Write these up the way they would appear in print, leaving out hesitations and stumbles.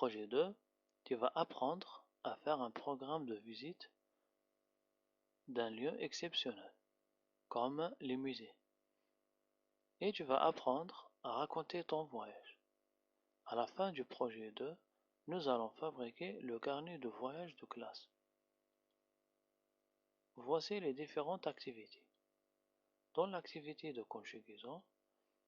projet 2, tu vas apprendre à faire un programme de visite d'un lieu exceptionnel, comme les musées. Et tu vas apprendre à raconter ton voyage. À la fin du projet 2, nous allons fabriquer le carnet de voyage de classe. Voici les différentes activités. Dans l'activité de conjugaison,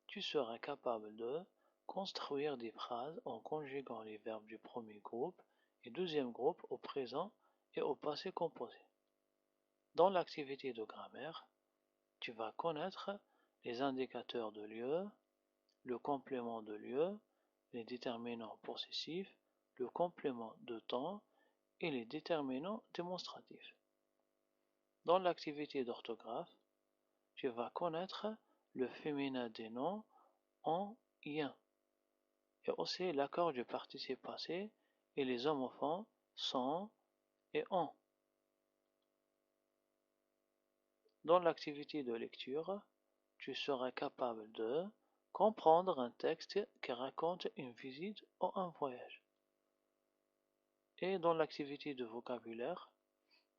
tu seras capable de construire des phrases en conjuguant les verbes du premier groupe et deuxième groupe au présent et au passé composé. Dans l'activité de grammaire, tu vas connaître les indicateurs de lieu, le complément de lieu, les déterminants possessifs, le complément de temps et les déterminants démonstratifs. Dans l'activité d'orthographe, tu vas connaître le féminin des noms en ien et aussi l'accord du participe passé et les homophones sont et ont. Dans l'activité de lecture, tu seras capable de comprendre un texte qui raconte une visite ou un voyage. Et dans l'activité de vocabulaire,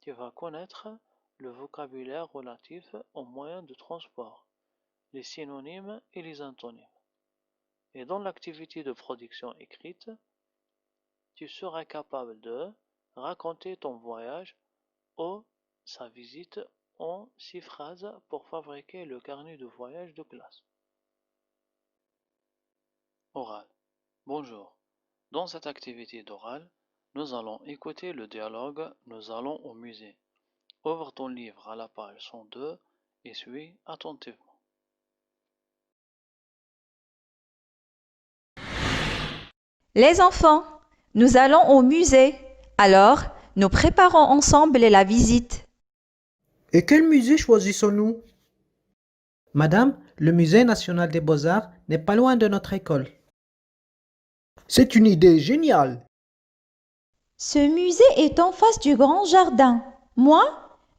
tu vas connaître le vocabulaire relatif aux moyens de transport, les synonymes et les antonymes. Et dans l'activité de production écrite, tu seras capable de raconter ton voyage ou sa visite en 6 phrases pour fabriquer le carnet de voyage de classe. Oral. Bonjour. Dans cette activité d'oral, nous allons écouter le dialogue Nous allons au musée. Ouvre ton livre à la page 102 et suis attentivement. Les enfants, nous allons au musée. Alors, nous préparons ensemble la visite. Et quel musée choisissons-nous? Madame, le musée national des beaux-arts n'est pas loin de notre école. C'est une idée géniale. Ce musée est en face du grand jardin. Moi,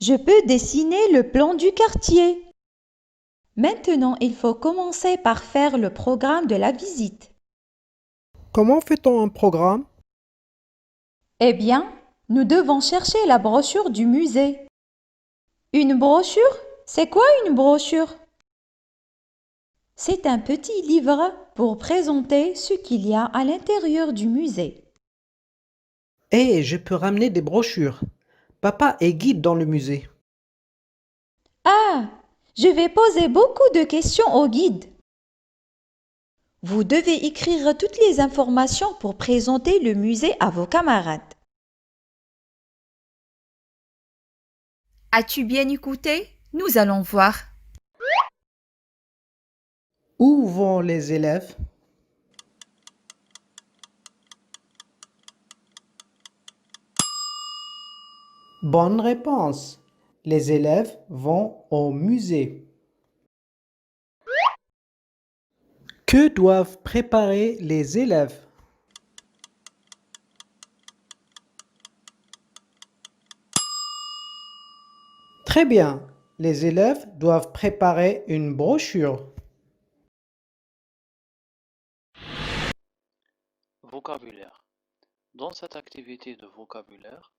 je peux dessiner le plan du quartier. Maintenant, il faut commencer par faire le programme de la visite. Comment fait-on un programme? Eh bien, nous devons chercher la brochure du musée. Une brochure? C'est quoi une brochure? C'est un petit livre pour présenter ce qu'il y a à l'intérieur du musée. Eh, je peux ramener des brochures. Papa est guide dans le musée. Ah, je vais poser beaucoup de questions au guide. Vous devez écrire toutes les informations pour présenter le musée à vos camarades. As-tu bien écouté? Nous allons voir. Où vont les élèves? Bonne réponse. Les élèves vont au musée. Que doivent préparer les élèves? Très bien. Les élèves doivent préparer une brochure. Vocabulaire. Dans cette activité de vocabulaire,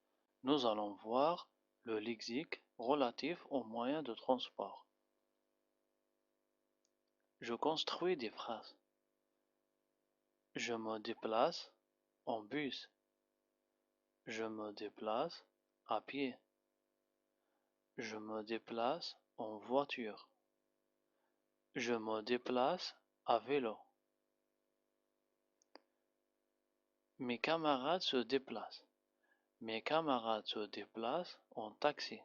nous allons voir le lexique relatif aux moyens de transport. Je construis des phrases. Je me déplace en bus. Je me déplace à pied. Je me déplace en voiture. Je me déplace à vélo. Mes camarades se déplacent. Mes camarades se déplacent en taxi.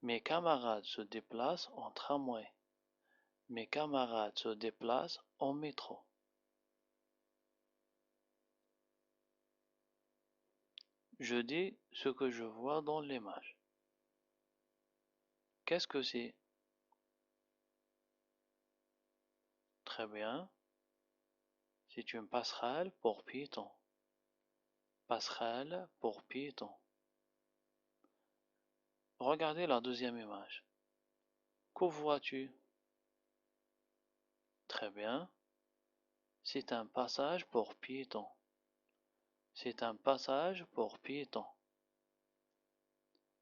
Mes camarades se déplacent en tramway. Mes camarades se déplacent en métro. Je dis ce que je vois dans l'image. Qu'est-ce que c'est? Très bien. C'est une passerelle pour piétons. Passerelle pour piétons. Regardez la deuxième image. Que vois-tu? Très bien. C'est un passage pour piétons. c'est un passage pour piétons.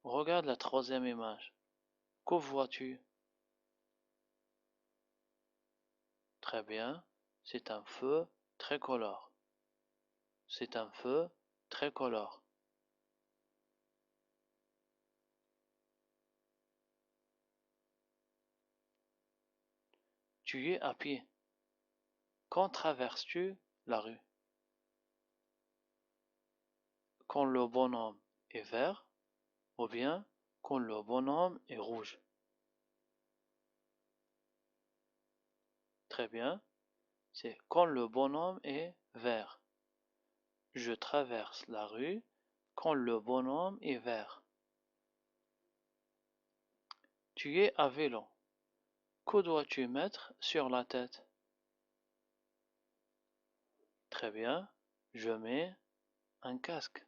Regarde la troisième image. Que vois-tu? Très bien, c'est un feu tricolore. C'est un feu tricolore. Tu es à pied. Quand traverses-tu la rue? Quand le bonhomme est vert ou bien quand le bonhomme est rouge? Très bien, c'est quand le bonhomme est vert. Je traverse la rue quand le bonhomme est vert. Tu es à vélo. Que dois-tu mettre sur la tête? Très bien, je mets un casque.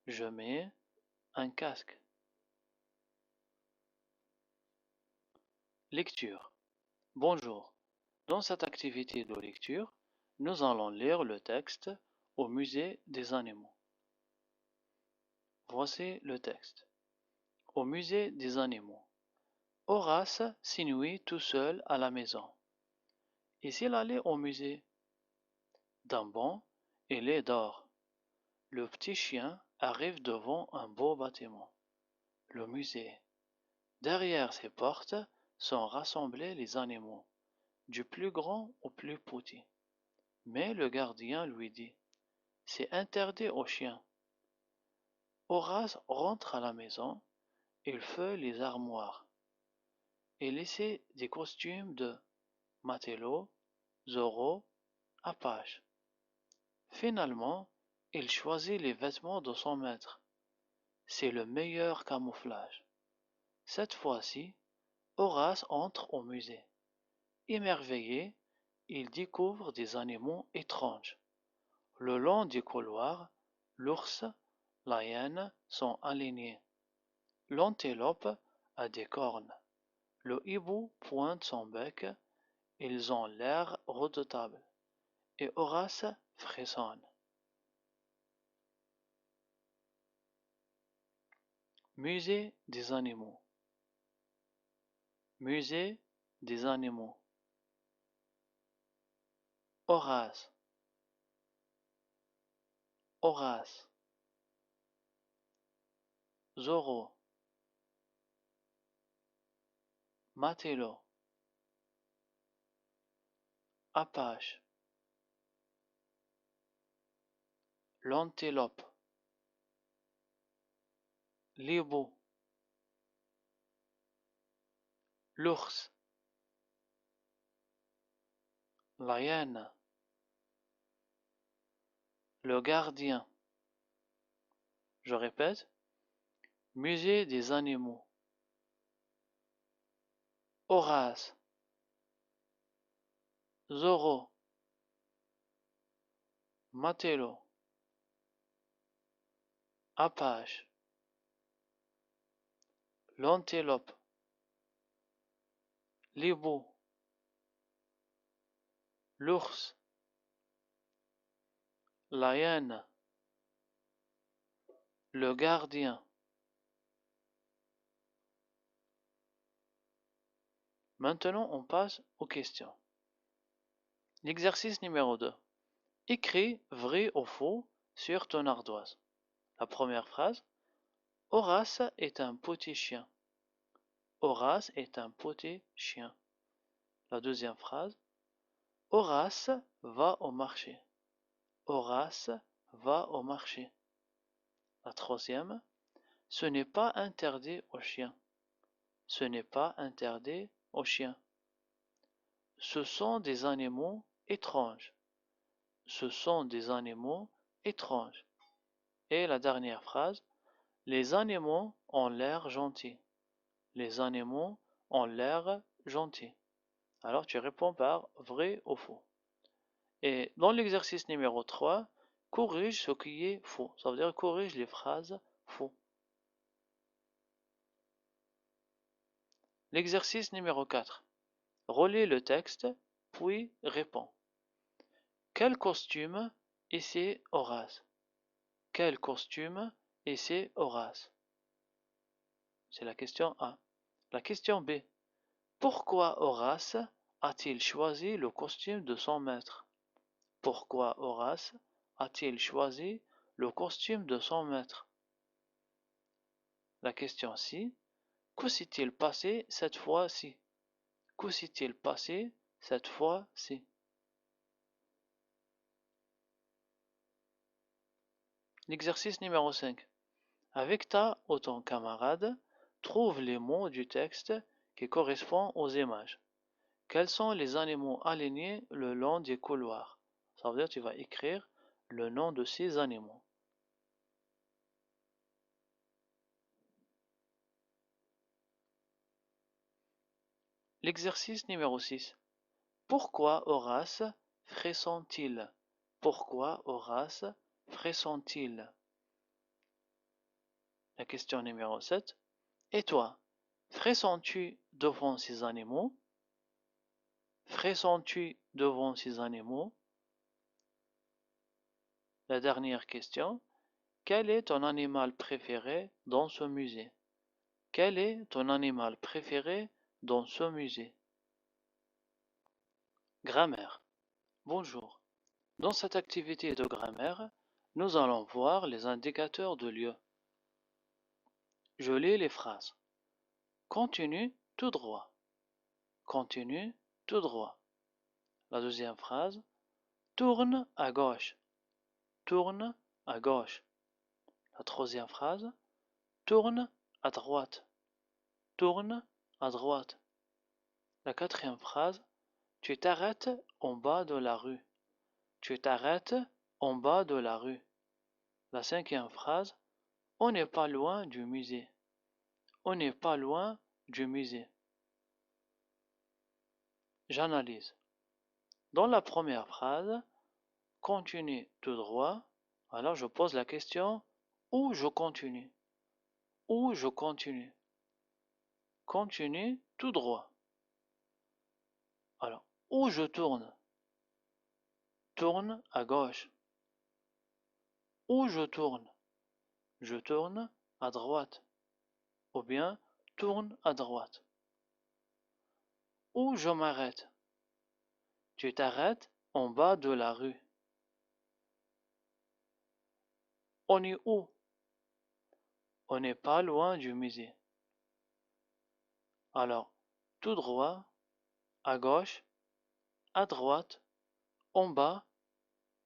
Je mets un casque. Lecture. Bonjour. Dans cette activité de lecture, nous allons lire le texte au musée des animaux. Voici le texte. Au musée des animaux. Horace s'ennuie tout seul à la maison. Et s'il allait au musée? D'un bond, il est dehors. Le petit chien arrive devant un beau bâtiment. Le musée. Derrière ces portes sont rassemblés les animaux, du plus grand au plus petit. Mais le gardien lui dit: c'est interdit aux chiens. Horace rentre à la maison, il feuille les armoires. Il essaie des costumes de Matelot, Zorro, Apache. Finalement, il choisit les vêtements de son maître. C'est le meilleur camouflage. Cette fois-ci, Horace entre au musée. Émerveillé, il découvre des animaux étranges. Le long du couloir, l'ours, la hyène sont alignés. L'antilope a des cornes. Le hibou pointe son bec. Ils ont l'air redoutables. Et Horace frissonne. Musée des animaux. Musée des animaux. Horace. Horace. Zorro. Matelot. Apache. L'antilope. L'hibou. L'ours. La hyène. Le gardien. Je répète. Musée des animaux. Horace. Zorro. Matelot. Apache. L'antilope. L'hibou. L'ours. La hyène. Le gardien. Maintenant, on passe aux questions. L'exercice numéro 2. Écris vrai ou faux sur ton ardoise. La première phrase. Horace est un petit chien. Horace est un petit chien. La deuxième phrase. Horace va au marché. Horace va au marché. La troisième. Ce n'est pas interdit aux chiens. Ce n'est pas interdit aux chiens. Ce sont des animaux étranges. Ce sont des animaux étranges. Et la dernière phrase. Les animaux ont l'air gentils. Les animaux ont l'air gentils. Alors tu réponds par vrai ou faux. Et dans l'exercice numéro 3, corrige ce qui est faux. Ça veut dire corrige les phrases faux. L'exercice numéro 4. Relis le texte, puis réponds. Quel costume essaie Horace? quel costume essaie Horace? C'est la question A. La question B. Pourquoi Horace a-t-il choisi le costume de son maître? Pourquoi Horace a-t-il choisi le costume de son maître? La question C. Que s'est-il passé cette fois-ci? Que s'est-il passé cette fois-ci? L'exercice numéro 5. Avec ta ou ton camarade, trouve les mots du texte qui correspondent aux images. Quels sont les animaux alignés le long des couloirs? Ça veut dire que tu vas écrire le nom de ces animaux. L'exercice numéro 6. Pourquoi Horace frissonne-t-il? Pourquoi Horace frissonne-t-il? La question numéro 7. Et toi, frissonnes-tu devant ces animaux? Frissonnes-tu devant ces animaux? La dernière question. Quel est ton animal préféré dans ce musée? Quel est ton animal préféré dans ce musée? Grammaire. Bonjour. Dans cette activité de grammaire, nous allons voir les indicateurs de lieu. Je lis les phrases. Continue tout droit. Continue tout droit. La deuxième phrase. Tourne à gauche. Tourne à gauche. La troisième phrase. Tourne à droite. Tourne à droite. La quatrième phrase. Tu t'arrêtes en bas de la rue. Tu t'arrêtes en bas de la rue. La cinquième phrase. On n'est pas loin du musée. On n'est pas loin du musée. J'analyse. Dans la première phrase, continue tout droit. Alors je pose la question, où je continue? Où je continue? Continue tout droit. Alors, où je tourne? Tourne à gauche. Où je tourne? Je tourne à droite. Ou bien, tourne à droite. Où je m'arrête? Tu t'arrêtes en bas de la rue. On est où? On n'est pas loin du musée. Alors, tout droit, à gauche, à droite, en bas,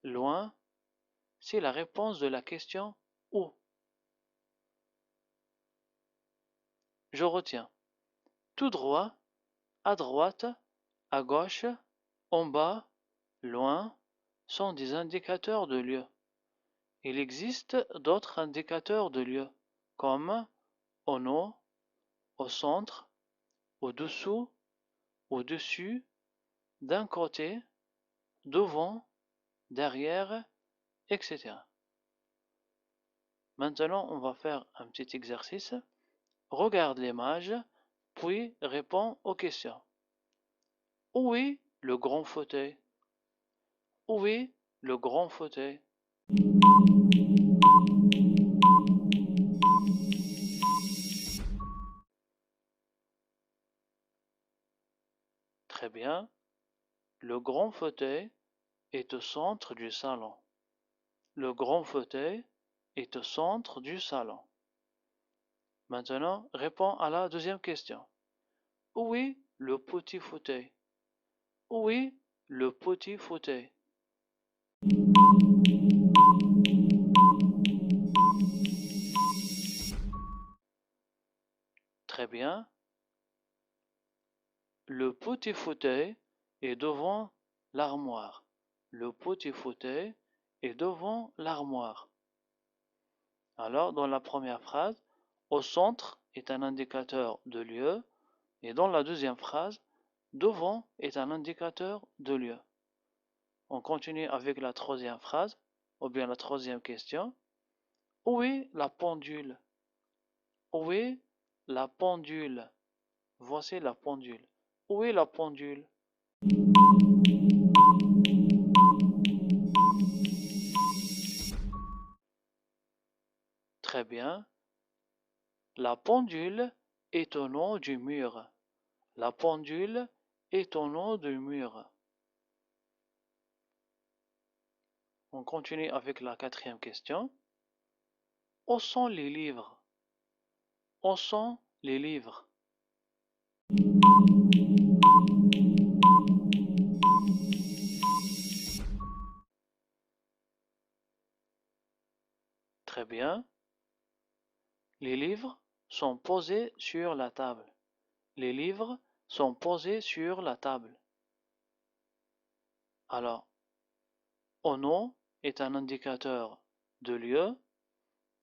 loin, c'est la réponse de la question où. Je retiens. Tout droit, à droite, à gauche, en bas, loin, sont des indicateurs de lieu. Il existe d'autres indicateurs de lieu, comme en haut, au centre, au-dessous, au-dessus, d'un côté, devant, derrière, etc. Maintenant, on va faire un petit exercice. Regarde l'image, puis réponds aux questions. Où est le grand fauteuil? Où est le grand fauteuil? Très bien. Le grand fauteuil est au centre du salon. Le grand fauteuil est au centre du salon. Maintenant, réponds à la deuxième question. Où est le petit fauteuil? Où est le petit fauteuil? Très bien. Le petit fauteuil est devant l'armoire. Le petit fauteuil est devant l'armoire. Alors, dans la première phrase, au centre est un indicateur de lieu, et dans la deuxième phrase, devant est un indicateur de lieu. On continue avec la troisième phrase, ou bien la troisième question. Où est la pendule? Où est la pendule? Voici la pendule. Où est la pendule? Très bien. La pendule est au nom du mur. La pendule est au nom du mur. On continue avec la quatrième question. Où sont les livres? Où sont les livres? Très bien. Les livres sont posés sur la table. Les livres sont posés sur la table. Alors, au nom est un indicateur de lieu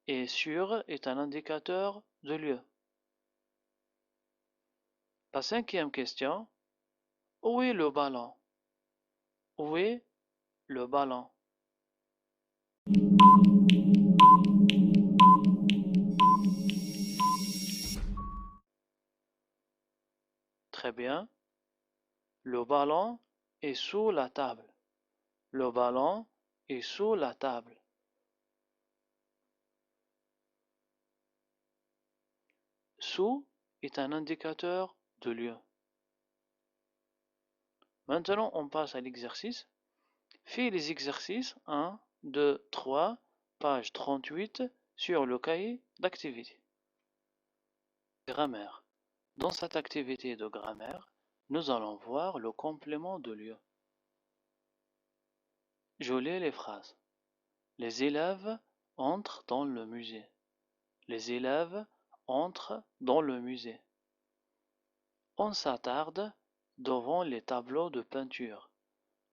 et sur est un indicateur de lieu. La cinquième question. Où est le ballon? Où est le ballon? Très bien. Le ballon est sous la table. Le ballon est sous la table. Sous est un indicateur de lieu. Maintenant, on passe à l'exercice. Fais les exercices 1, 2, 3, page 38 sur le cahier d'activité. Grammaire. Dans cette activité de grammaire, nous allons voir le complément de lieu. Je lis les phrases. Les élèves entrent dans le musée. Les élèves entrent dans le musée. On s'attarde devant les tableaux de peinture.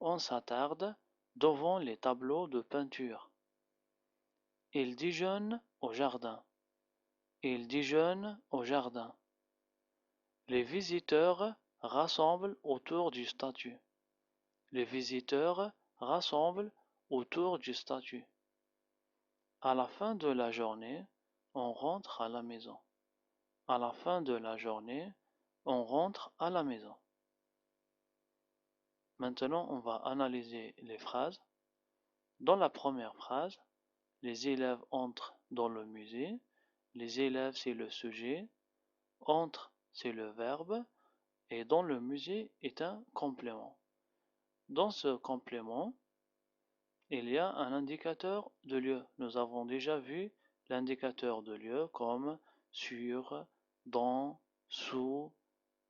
On s'attarde devant les tableaux de peinture. Il déjeune au jardin. Il déjeune au jardin. Les visiteurs rassemblent autour du statut. Les visiteurs rassemblent autour du statut. À la fin de la journée, on rentre à la maison. À la fin de la journée, on rentre à la maison. Maintenant, on va analyser les phrases. Dans la première phrase, les élèves entrent dans le musée. Les élèves, c'est le sujet. Entre, c'est le verbe. Et dans le musée est un complément. Dans ce complément, il y a un indicateur de lieu. Nous avons déjà vu l'indicateur de lieu comme sur, dans, sous,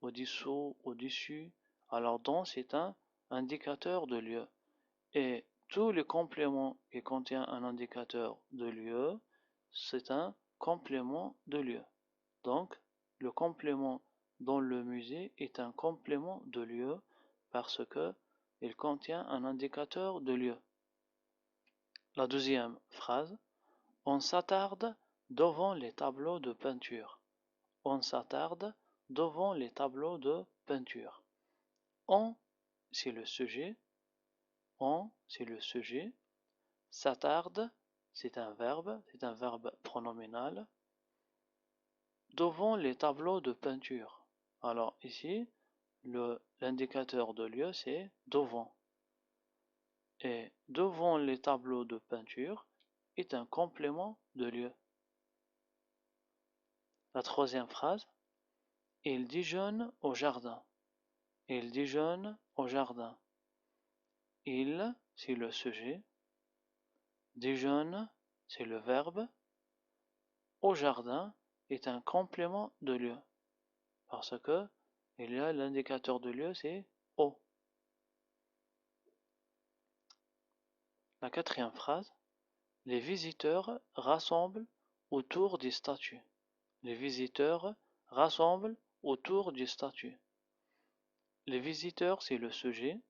au-dessous, au-dessus. Alors dans, c'est un indicateur de lieu. Et tous les compléments qui contiennent un indicateur de lieu, c'est un complément de lieu. Donc, le complément dans le musée est un complément de lieu parce que il contient un indicateur de lieu. La deuxième phrase, on s'attarde devant les tableaux de peinture. On s'attarde devant les tableaux de peinture. On, c'est le sujet. On, c'est le sujet. S'attarde, c'est un verbe pronominal. Devant les tableaux de peinture. Alors ici, l'indicateur de lieu, c'est devant. Et devant les tableaux de peinture est un complément de lieu. La troisième phrase, il déjeune au jardin. Il déjeune au jardin. Il, c'est le sujet. Déjeune, c'est le verbe. Au jardin est un complément de lieu. Parce que il y a l'indicateur de lieu, c'est au. La quatrième phrase, les visiteurs rassemblent autour du statut. Les visiteurs rassemblent autour du statut. Les visiteurs, c'est le sujet.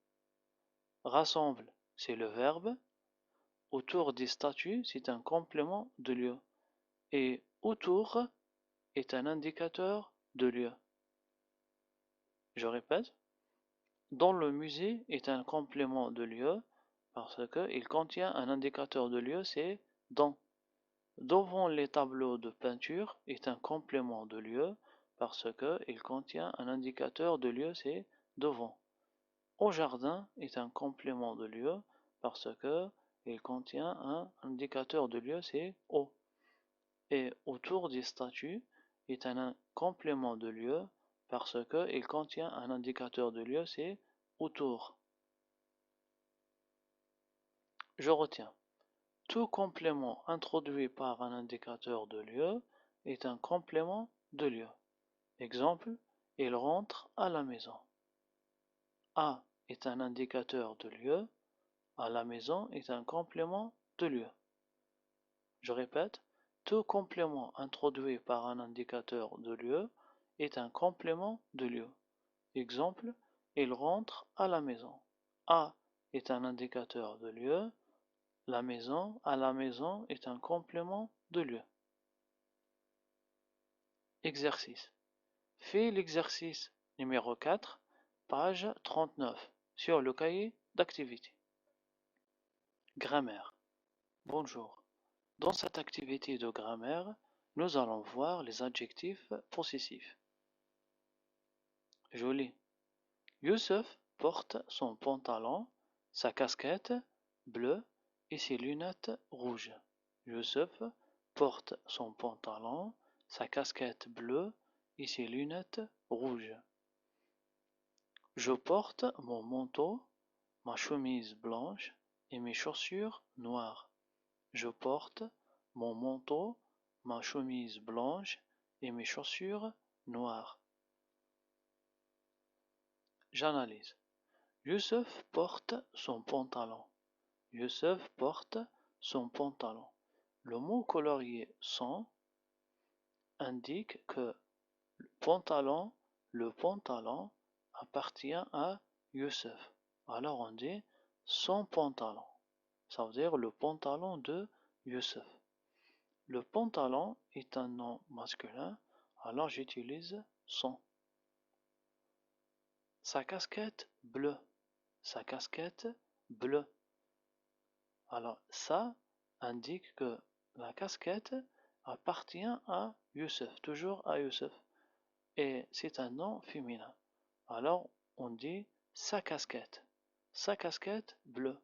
Rassemble, c'est le verbe. Autour du statut, c'est un complément de lieu. Et autour est un indicateur de lieu. Je répète, dans le musée est un complément de lieu parce qu'il contient un indicateur de lieu, c'est dans. Devant les tableaux de peinture est un complément de lieu parce qu'il contient un indicateur de lieu, c'est devant. Au jardin est un complément de lieu parce qu'il contient un indicateur de lieu, c'est au. Et autour des statues est un complément de lieu parce qu'il contient un indicateur de lieu, c'est autour. Je retiens. Tout complément introduit par un indicateur de lieu est un complément de lieu. Exemple, il rentre à la maison. À est un indicateur de lieu, à la maison est un complément de lieu. Je répète, tout complément introduit par un indicateur de lieu est un complément de lieu. Exemple, il rentre à la maison. À est un indicateur de lieu, à la maison est un complément de lieu. Exercice. Fais l'exercice numéro 4, page 39, sur le cahier d'activité. Grammaire. Bonjour. Dans cette activité de grammaire, nous allons voir les adjectifs possessifs. Joli. Youssef porte son pantalon, sa casquette bleue et ses lunettes rouges. Youssef porte son pantalon, sa casquette bleue et ses lunettes rouges. Je porte mon manteau, ma chemise blanche et mes chaussures noires. Je porte mon manteau, ma chemise blanche et mes chaussures noires. J'analyse. Youssef porte son pantalon. Youssef porte son pantalon. Le mot colorié son indique que le pantalon appartient à Youssef. Alors on dit son pantalon. Ça veut dire le pantalon de Youssef. Le pantalon est un nom masculin, alors j'utilise son. Sa casquette bleue. Sa casquette bleue. Alors ça indique que la casquette appartient à Youssef, toujours à Youssef. Et c'est un nom féminin. Alors on dit sa casquette bleue.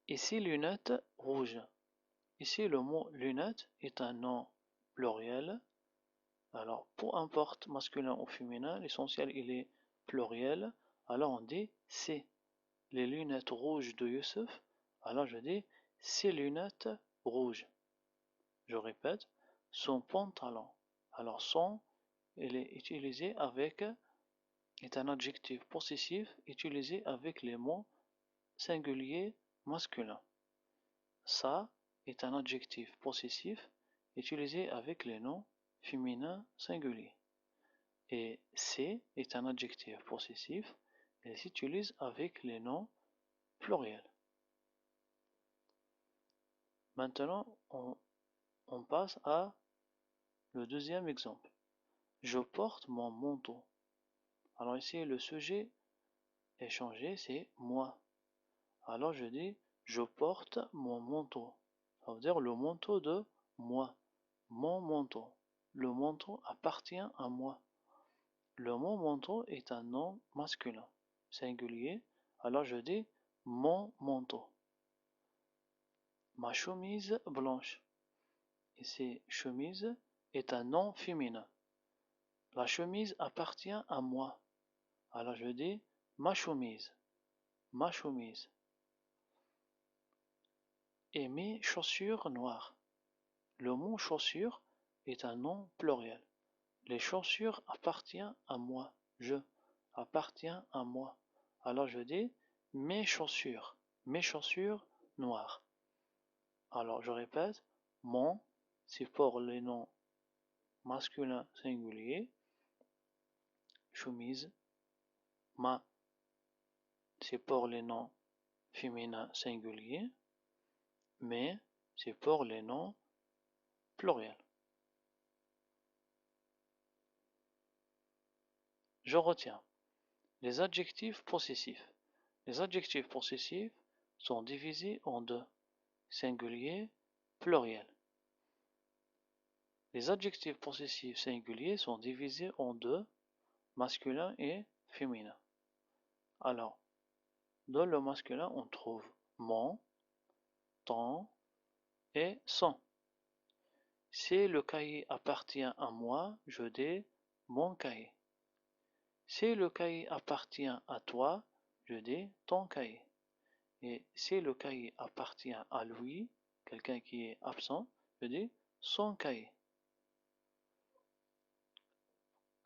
Et ses lunettes rouges. Ici le mot lunettes est un nom pluriel. Alors peu importe masculin ou féminin, l'essentiel il est pluriel. Alors on dit c'est les lunettes rouges de Youssef. Alors je dis ses lunettes rouges. Je répète, son pantalon. Alors son, il est utilisé avec, est un adjectif possessif utilisé avec les mots singuliers masculins. Ça est un adjectif possessif utilisé avec les noms féminins singuliers. Et c'est est un adjectif possessif et s'utilise avec les noms pluriels. Maintenant, on passe à le deuxième exemple. Je porte mon manteau. Alors ici, le sujet est changé, c'est moi. Alors je dis, je porte mon manteau. Ça veut dire le manteau de moi. Mon manteau. Le manteau appartient à moi. Le mot manteau est un nom masculin, singulier. Alors je dis, mon manteau. Ma chemise blanche. Ici, chemise est un nom féminin. La chemise appartient à moi. Alors je dis ma chemise. Ma chemise. Et mes chaussures noires. Le mot chaussures est un nom pluriel. Les chaussures appartiennent à moi. Je appartiens à moi. Alors je dis mes chaussures noires. Alors je répète, mon, c'est pour les noms masculins singuliers. Chemise, ma, c'est pour les noms féminins singuliers. Mais, c'est pour les noms pluriels. Je retiens les adjectifs possessifs. Les adjectifs possessifs sont divisés en deux, singulier, pluriel. Les adjectifs possessifs singuliers sont divisés en deux, masculin et féminin. Alors, dans le masculin, on trouve mon, ton et son. Si le cahier appartient à moi, je dis mon cahier. Si le cahier appartient à toi, je dis ton cahier. Et si le cahier appartient à lui, quelqu'un qui est absent, je dis son cahier.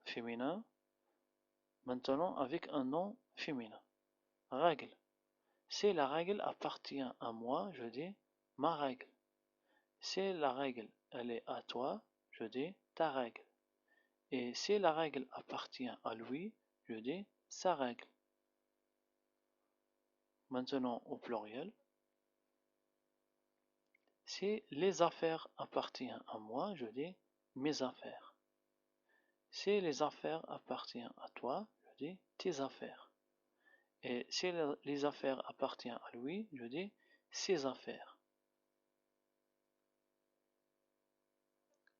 Féminin. Maintenant avec un nom féminin. Règle. Si la règle appartient à moi, je dis ma règle. Si la règle elle est à toi, je dis ta règle. Et si la règle appartient à lui, je dis sa règle. Maintenant au pluriel. Si les affaires appartiennent à moi, je dis mes affaires. Si les affaires appartiennent à toi, je dis tes affaires. Et si les affaires appartiennent à lui, je dis ses affaires.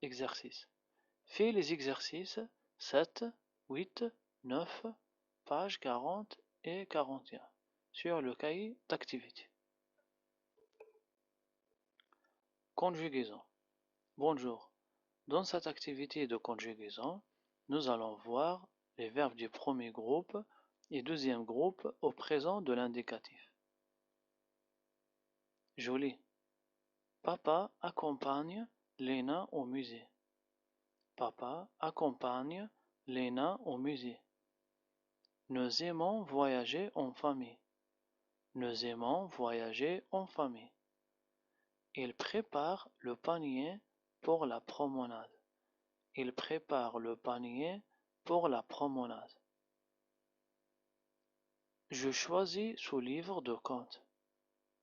Exercice. Fais les exercices 7, 8, 9, pages 40 et 41 sur le cahier d'activité. Conjugaison. Bonjour. Dans cette activité de conjugaison, nous allons voir les verbes du premier groupe et deuxième groupe au présent de l'indicatif. Joli. Papa accompagne Léna au musée. Papa accompagne Léna au musée. Nous aimons voyager en famille. Nous aimons voyager en famille. Il prépare le panier pour la promenade. Il prépare le panier pour la promenade. Je choisis ce livre de contes.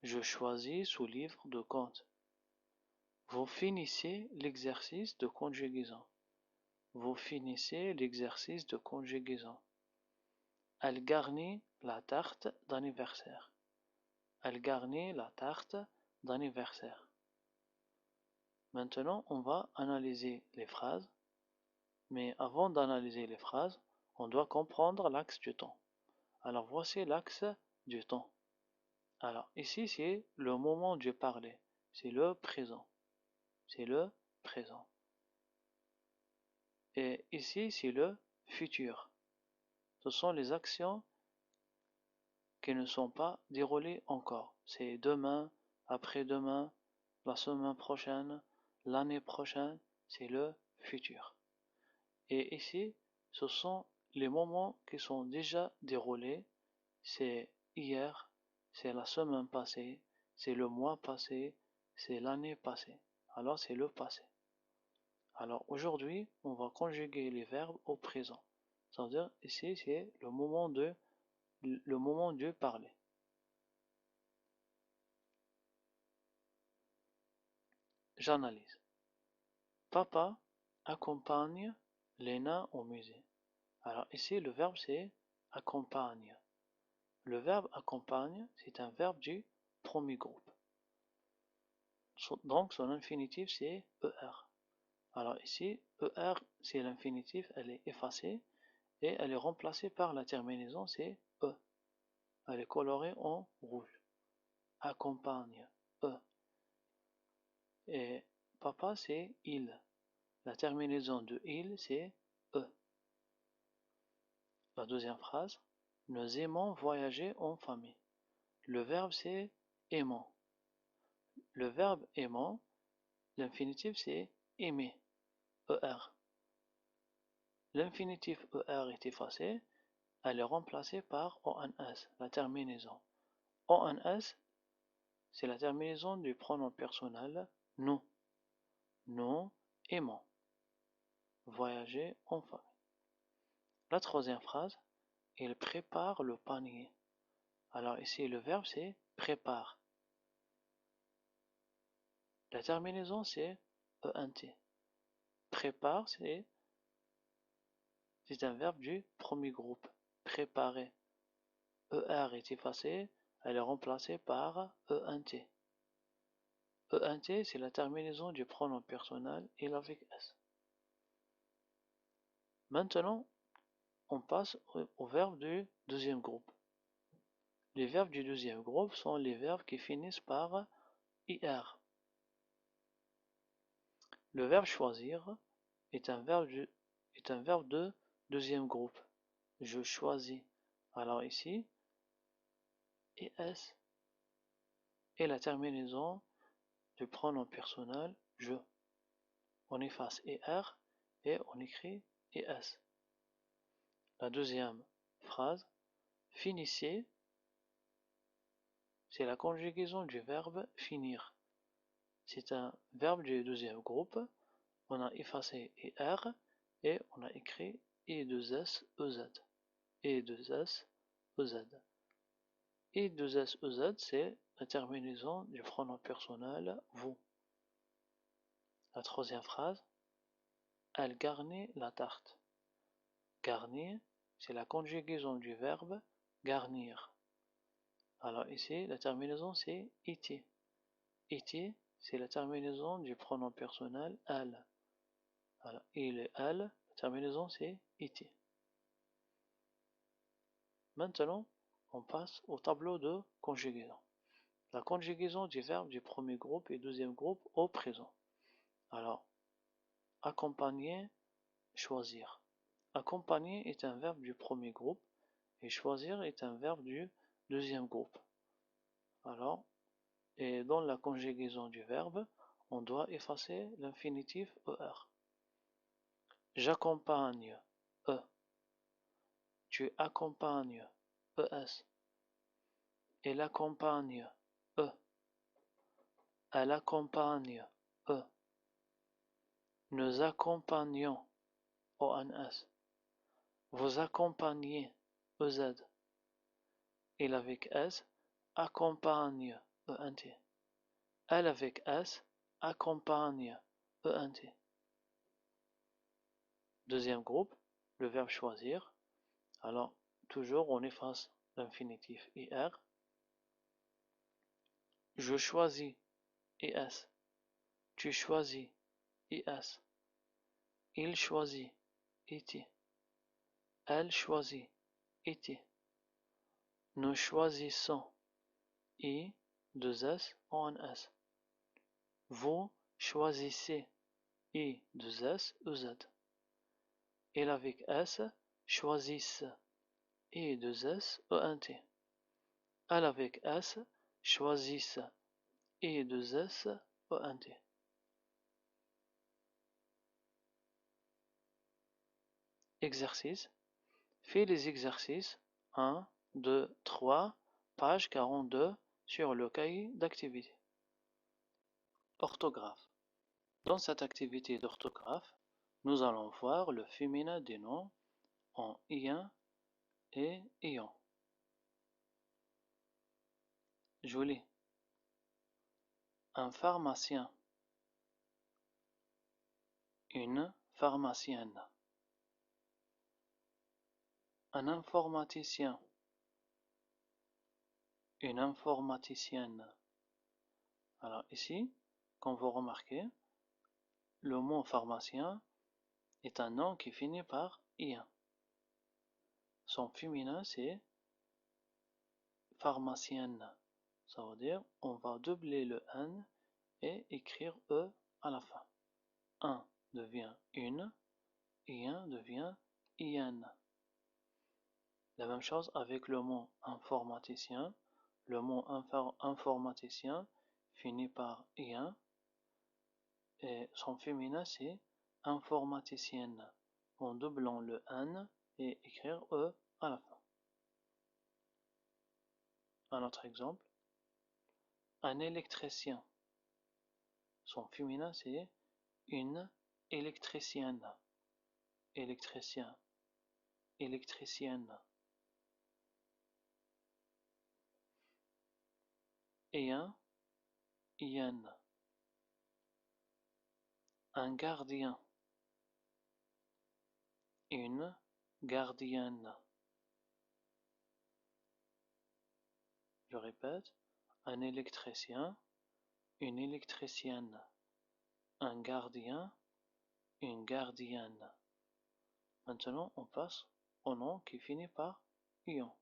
Je choisis ce livre de contes. Vous finissez l'exercice de conjugaison. Vous finissez l'exercice de conjugaison. Elle garnit la tarte d'anniversaire. Elle garnit la tarte d'anniversaire. Maintenant, on va analyser les phrases. Mais avant d'analyser les phrases, on doit comprendre l'axe du temps. Alors voici l'axe du temps. Alors ici, c'est le moment du parler. C'est le présent. C'est le présent. Et ici, c'est le futur. Ce sont les actions qui ne sont pas déroulées encore. C'est demain, après-demain, la semaine prochaine, l'année prochaine. C'est le futur. Et ici, ce sont les moments qui sont déjà déroulés. C'est hier, c'est la semaine passée, c'est le mois passé, c'est l'année passée. Alors c'est le passé. Alors aujourd'hui, on va conjuguer les verbes au présent. C'est-à-dire ici, c'est le moment de parler. J'analyse. Papa accompagne Léna au musée. Alors ici, le verbe c'est accompagne. Le verbe accompagne, c'est un verbe du premier groupe. Donc son infinitif c'est ER. Alors ici, ER c'est l'infinitif, elle est effacée et elle est remplacée par la terminaison c'est E. Elle est colorée en rouge. Accompagne, E. Et papa c'est il. La terminaison de il c'est E. La deuxième phrase, nous aimons voyager en famille. Le verbe c'est aimant. Le verbe aimant, l'infinitif c'est aimer, ER. L'infinitif ER est effacé, elle est remplacée par ONS, la terminaison. ONS, c'est la terminaison du pronom personnel nous. Nous aimons voyager en famille. La troisième phrase, il prépare le panier. Alors ici, le verbe c'est prépare. La terminaison c'est ENT. Prépare, c'est un verbe du premier groupe. Préparer. ER est effacé, elle est remplacée par ENT. ENT, c'est la terminaison du pronom personnel il avec S. Maintenant, on passe au verbe du deuxième groupe. Les verbes du deuxième groupe sont les verbes qui finissent par IR. Le verbe choisir est un verbe de deuxième groupe. Je choisis. Alors ici, es est la terminaison du pronom personnel je. On efface er et on écrit es. La deuxième phrase, finissez, c'est la conjugaison du verbe finir. C'est un verbe du deuxième groupe. On a effacé er et on a écrit e2s ez. E2s ez. E2s ez, c'est la terminaison du pronom personnel vous. La troisième phrase, elle garnit la tarte. Garnir, c'est la conjugaison du verbe garnir. Alors ici, la terminaison c'est iti. Iti, c'est la terminaison du pronom personnel elle. Alors, il et elle, la terminaison c'est iti. Maintenant, on passe au tableau de conjugaison. La conjugaison du verbe du premier groupe et deuxième groupe au présent. Alors, accompagner, choisir. Accompagner est un verbe du premier groupe et choisir est un verbe du deuxième groupe. Alors, et dans la conjugaison du verbe, on doit effacer l'infinitif er. J'accompagne, e. Tu accompagnes, es. Elle accompagne, e. Elle accompagne, e. Nous accompagnons, ons. Vous accompagnez, ez. Il avec s accompagne, ent. Elle avec s accompagne, ent. Deuxième groupe, le verbe choisir. Alors, toujours on efface l'infinitif ir. Je choisis, es. Tu choisis, is. Il choisit, iti. Elle choisit, iti. Nous choisissons, i, deux s, en s. Vous choisissez, i, deux s, ez. Il avec s choisissent, i, deux s, ent. Elle avec s choisissent, i, deux s, ent. Exercice. Fais les exercices 1, 2, 3, page 42 sur le cahier d'activité. Orthographe. Dans cette activité d'orthographe, nous allons voir le féminin des noms en ien et ion. Joli. Un pharmacien. Une pharmacienne. Un informaticien. Une informaticienne. Alors ici, comme vous remarquez, le mot pharmacien est un nom qui finit par ien. Son féminin c'est pharmacienne. Ça veut dire on va doubler le n et écrire e à la fin. Un devient une, ien devient ien. La même chose avec le mot informaticien. Le mot informaticien finit par ien et son féminin c'est informaticienne. En doublant le n et écrire e à la fin. Un autre exemple. Un électricien. Son féminin c'est une électricienne. Électricien. Électricienne. Ien, ien. Un gardien. Une gardienne. Je répète, un électricien, une électricienne. Un gardien, une gardienne. Maintenant, on passe au nom qui finit par ion.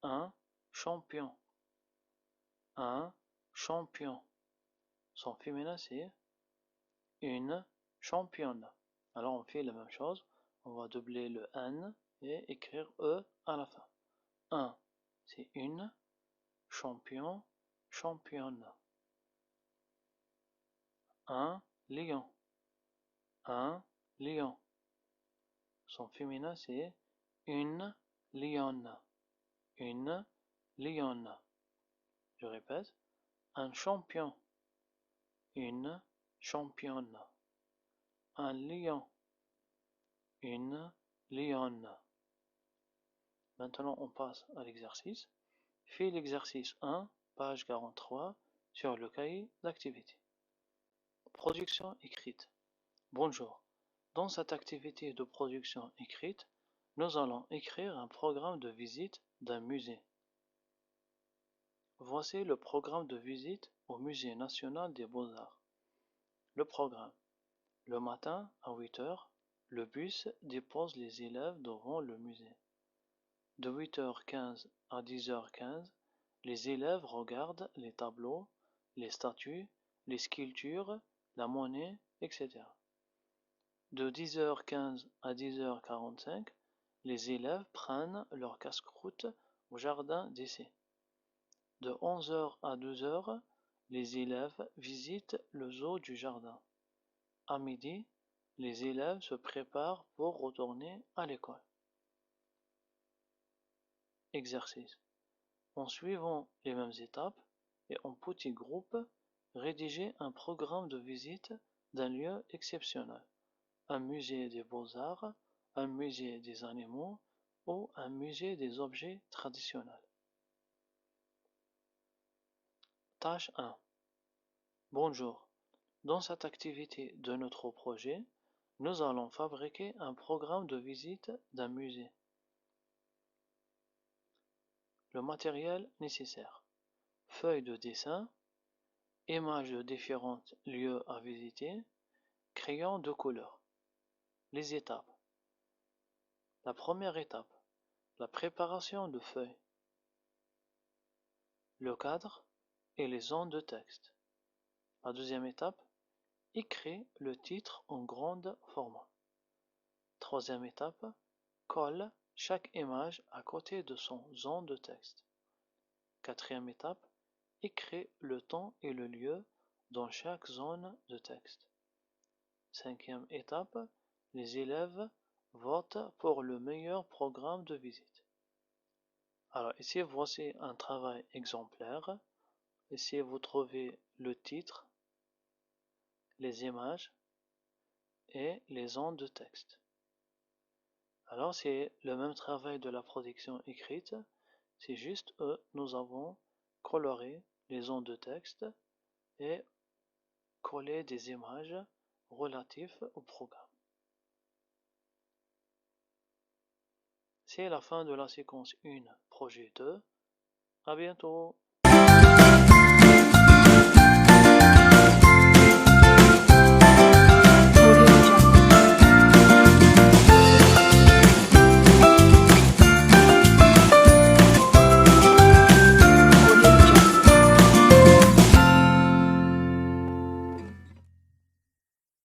Un champion. Un champion. Son féminin, c'est une championne. Alors on fait la même chose. On va doubler le N et écrire E à la fin. Un, c'est une champion, championne. Un lion. Un lion. Son féminin, c'est une lionne. Une lionne. Je répète. Un champion. Une championne. Un lion. Une lionne. Maintenant, on passe à l'exercice. Fais l'exercice 1, page 43, sur le cahier d'activité. Production écrite. Bonjour. Dans cette activité de production écrite, nous allons écrire un programme de visite d'un musée. Voici le programme de visite au Musée national des beaux-arts. Le programme. Le matin, à 8 heures, le bus dépose les élèves devant le musée. De 8h15 à 10h15, les élèves regardent les tableaux, les statues, les sculptures, la monnaie, etc. De 10h15 à 10h45, les élèves prennent leur casse-croûte au jardin d'essai. De 11h à 12h, les élèves visitent le zoo du jardin. À midi, les élèves se préparent pour retourner à l'école. Exercice. En suivant les mêmes étapes et en petits groupes, rédigez un programme de visite d'un lieu exceptionnel, un musée des beaux-arts, un musée des animaux ou un musée des objets traditionnels. Tâche 1. Bonjour. Dans cette activité de notre projet, nous allons fabriquer un programme de visite d'un musée. Le matériel nécessaire. Feuilles de dessin, images de différents lieux à visiter, crayons de couleur. Les étapes. La première étape, la préparation de feuilles. Le cadre et les zones de texte. La deuxième étape, écris le titre en grand format. Troisième étape, colle chaque image à côté de son zone de texte. Quatrième étape, écris le temps et le lieu dans chaque zone de texte. Cinquième étape, les élèves votent pour le meilleur programme de visite. Alors ici, voici un travail exemplaire. Ici, vous trouvez le titre, les images et les zones de texte. Alors c'est le même travail de la production écrite, c'est juste nous avons coloré les zones de texte et collé des images relatives au programme. C'est la fin de la séquence 1, projet 2. À bientôt!